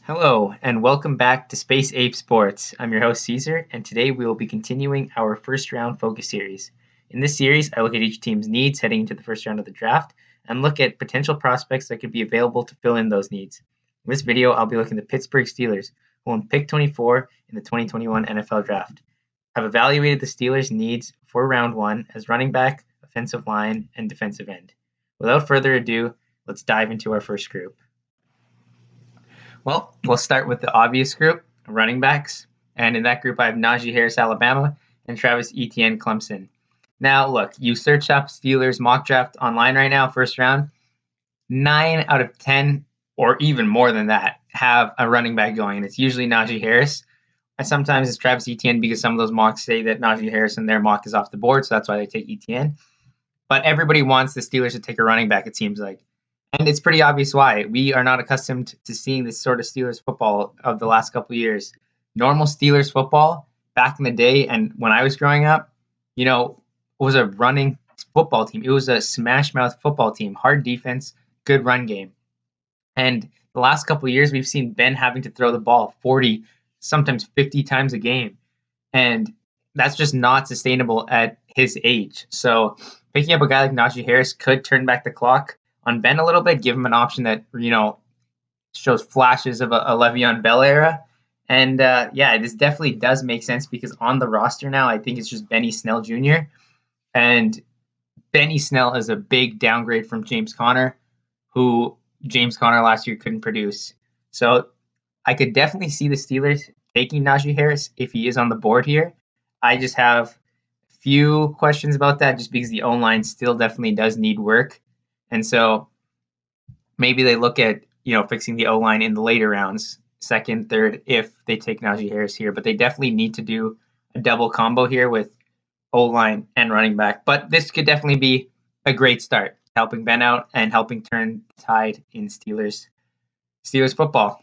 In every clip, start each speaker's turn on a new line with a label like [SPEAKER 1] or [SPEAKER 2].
[SPEAKER 1] Hello, and welcome back to Space Ape Sports. I'm your host, Caesar, and today we will be continuing our first round focus series. In this series, I look at each team's needs heading into the first round of the draft and look at potential prospects that could be available to fill in those needs. In this video, I'll be looking at the Pittsburgh Steelers, who own pick 24 in the 2021 NFL Draft. I've evaluated the Steelers' needs for round one as running back, offensive line, and defensive end. Without further ado, let's dive into our first group. Well, we'll start with the obvious group, running backs. And in that group, I have Najee Harris, Alabama, and Travis Etienne, Clemson. Now, look, you search up Steelers mock draft online right now, first round. 9 out of 10, or even more than that, have a running back going. And it's usually Najee Harris. And sometimes it's Travis Etienne because some of those mocks say that Najee Harris and their mock is off the board, so that's why they take Etienne. But everybody wants the Steelers to take a running back, it seems like. And it's pretty obvious why. We are not accustomed to seeing this sort of Steelers football of the last couple of years. Normal Steelers football back in the day and when I was growing up, was a running football team. It was a smash mouth football team, hard defense, good run game. And the last couple of years, we've seen Ben having to throw the ball 40, sometimes 50 times a game. And that's just not sustainable at his age. So picking up a guy like Najee Harris could turn back the clock on Ben a little bit, give him an option that, shows flashes of a Le'Veon Bell era. And this definitely does make sense because on the roster now, I think it's just Benny Snell Jr. And Benny Snell is a big downgrade from James Conner, who James Conner last year couldn't produce. So I could definitely see the Steelers taking Najee Harris if he is on the board here. I just have a few questions about that just because the O-line still definitely does need work. And so maybe they look at, fixing the O-line in the later rounds, second, third, if they take Najee Harris here. But they definitely need to do a double combo here with O-line and running back. But this could definitely be a great start, helping Ben out and helping turn the tide in Steelers football.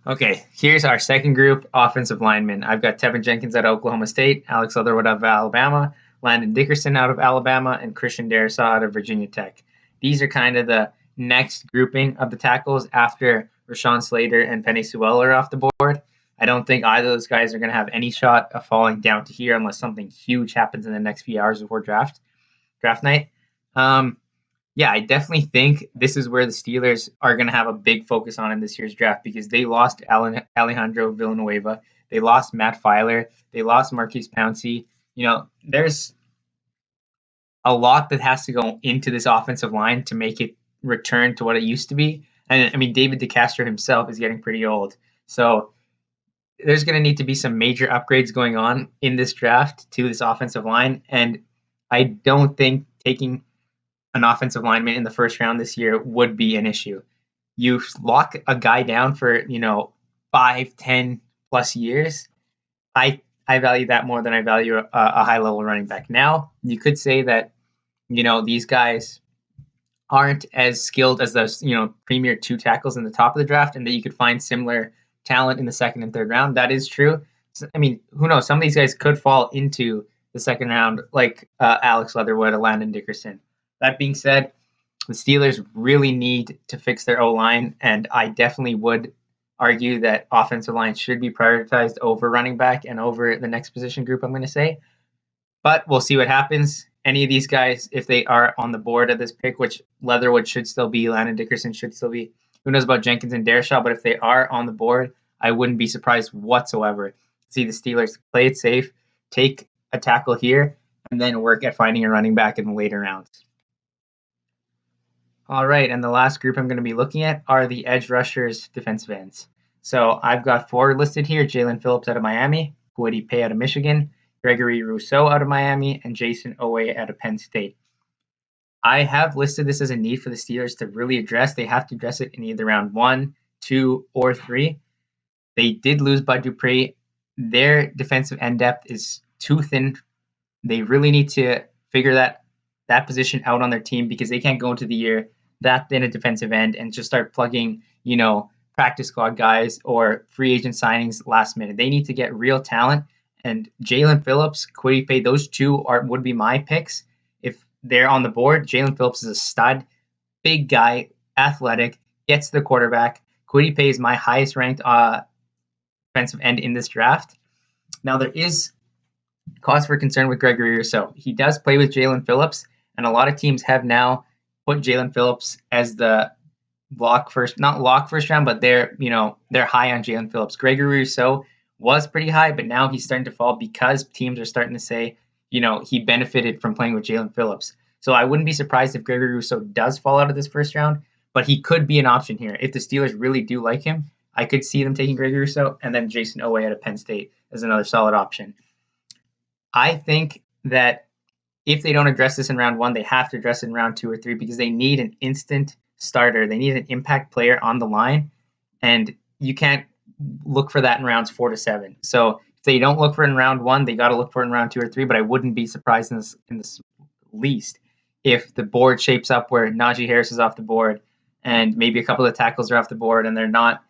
[SPEAKER 1] Okay, here's our second group, offensive linemen. I've got Tevin Jenkins out of Oklahoma State, Alex Leatherwood out of Alabama, Landon Dickerson out of Alabama, and Christian Darrisaw out of Virginia Tech. These are kind of the next grouping of the tackles after Rashawn Slater and Penei Sewell are off the board. I don't think either of those guys are going to have any shot of falling down to here unless something huge happens in the next few hours before draft night. I definitely think this is where the Steelers are going to have a big focus on in this year's draft because they lost Alejandro Villanueva. They lost Matt Filer. They lost Marquise Pouncey. There's a lot that has to go into this offensive line to make it return to what it used to be. And I mean, David DeCastro himself is getting pretty old. So there's going to need to be some major upgrades going on in this draft to this offensive line. And I don't think taking an offensive lineman in the first round this year would be an issue. You lock a guy down for, 5, 10 plus years. I value that more than I value a high level running back. Now, you could say that, these guys aren't as skilled as those, premier two tackles in the top of the draft and that you could find similar talent in the second and third round. That is true. I mean, who knows? Some of these guys could fall into the second round, like Alex Leatherwood or Landon Dickerson. That being said, the Steelers really need to fix their O-line, and I definitely would argue that offensive line should be prioritized over running back and over the next position group, I'm going to say. But we'll see what happens. Any of these guys, if they are on the board at this pick, which Leatherwood should still be, Landon Dickerson should still be, who knows about Jenkins and Darrisaw, but if they are on the board, I wouldn't be surprised whatsoever to see the Steelers play it safe, take a tackle here, and then work at finding a running back in the later rounds. All right, and the last group I'm going to be looking at are the edge rushers, defensive ends. So I've got 4 listed here: Jalen Phillips out of Miami, Kwity Paye out of Michigan, Gregory Rousseau out of Miami, and Jason Owe out of Penn State. I have listed this as a need for the Steelers to really address. They have to address it in either round 1, 2, or 3. They did lose Bud Dupree. Their defensive end depth is too thin. They really need to figure that position out on their team because they can't go into the year that thin a defensive end and just start plugging, practice squad guys or free agent signings last minute. They need to get real talent. And Jalen Phillips, Kwity Paye, those two would be my picks. If they're on the board, Jalen Phillips is a stud, big guy, athletic, gets the quarterback. Kwity Paye is my highest ranked defensive end in this draft. Now, there is cause for concern with Gregory Rousseau. He does play with Jalen Phillips, and a lot of teams have now put Jalen Phillips as the not lock first round, but they're high on Jalen Phillips. Gregory Rousseau was pretty high, but now he's starting to fall because teams are starting to say, he benefited from playing with Jalen Phillips. So I wouldn't be surprised if Gregory Rousseau does fall out of this first round, but he could be an option here. If the Steelers really do like him, I could see them taking Gregory Rousseau, and then Jason Owe out of Penn State as another solid option. I think that if they don't address this in round 1, they have to address it in round 2 or 3 because they need an instant starter. They need an impact player on the line, and you can't look for that in rounds 4 to 7. So if they don't look for it in round 1, they got to look for it in round 2 or 3. But I wouldn't be surprised in this least if the board shapes up where Najee Harris is off the board and maybe a couple of tackles are off the board and they're not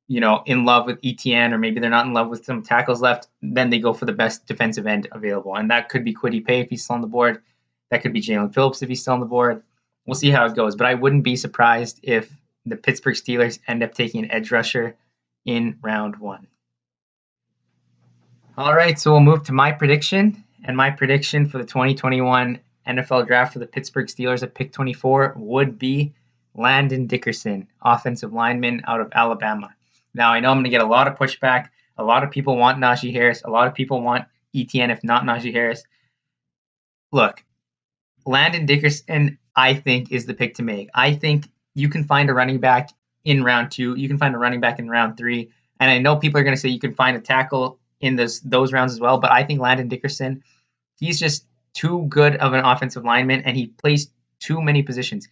[SPEAKER 1] in love with ETN, or maybe they're not in love with some tackles left, then they go for the best defensive end available. And that could be Kwity Paye if he's still on the board. That could be Jalen Phillips if he's still on the board. We'll see how it goes. But I wouldn't be surprised if the Pittsburgh Steelers end up taking an edge rusher in round 1. All right, so we'll move to my prediction. And my prediction for the 2021 NFL Draft for the Pittsburgh Steelers at pick 24 would be Landon Dickerson, offensive lineman out of Alabama. Now, I know I'm going to get a lot of pushback. A lot of people want Najee Harris. A lot of people want ETN, if not Najee Harris. Look, Landon Dickerson, I think, is the pick to make. I think you can find a running back in round 2. You can find a running back in round 3. And I know people are going to say you can find a tackle in those rounds as well. But I think Landon Dickerson, he's just too good of an offensive lineman, and he plays too many positions.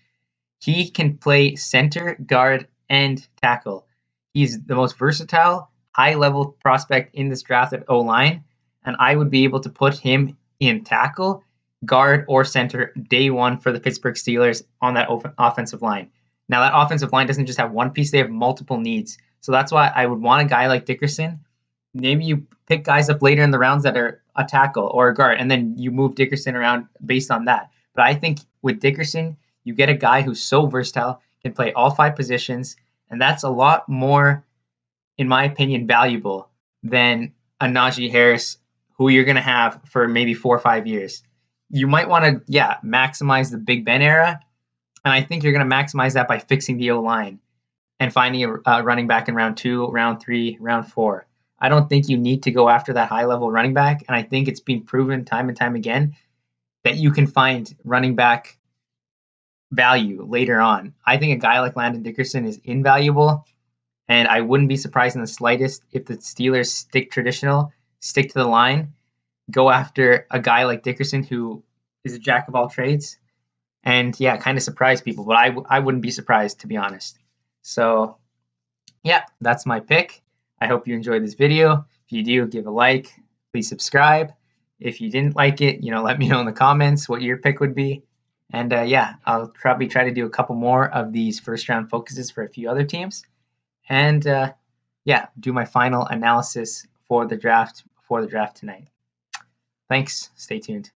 [SPEAKER 1] He can play center, guard, and tackle. He's the most versatile, high-level prospect in this draft at O-line, and I would be able to put him in tackle, guard, or center day 1 for the Pittsburgh Steelers on that offensive line. Now, that offensive line doesn't just have one piece. They have multiple needs. So that's why I would want a guy like Dickerson. Maybe you pick guys up later in the rounds that are a tackle or a guard, and then you move Dickerson around based on that. But I think with Dickerson, you get a guy who's so versatile, can play all 5 positions, and that's a lot more, in my opinion, valuable than a Najee Harris who you're going to have for maybe 4 or 5 years. You might want to, maximize the Big Ben era, and I think you're going to maximize that by fixing the O-line and finding a running back in round 2, round 3, round 4. I don't think you need to go after that high-level running back, and I think it's been proven time and time again that you can find running back value later on. I think a guy like Landon Dickerson is invaluable, and I wouldn't be surprised in the slightest if the Steelers stick to the line, go after a guy like Dickerson who is a jack of all trades, and kind of surprise people. But I wouldn't be surprised, to be honest. So that's my pick. I hope you enjoyed this video. If you do, give a like. Please subscribe. If you didn't like it, let me know in the comments what your pick would be. And I'll probably try to do a couple more of these first round focuses for a few other teams. And do my final analysis for the draft tonight. Thanks. Stay tuned.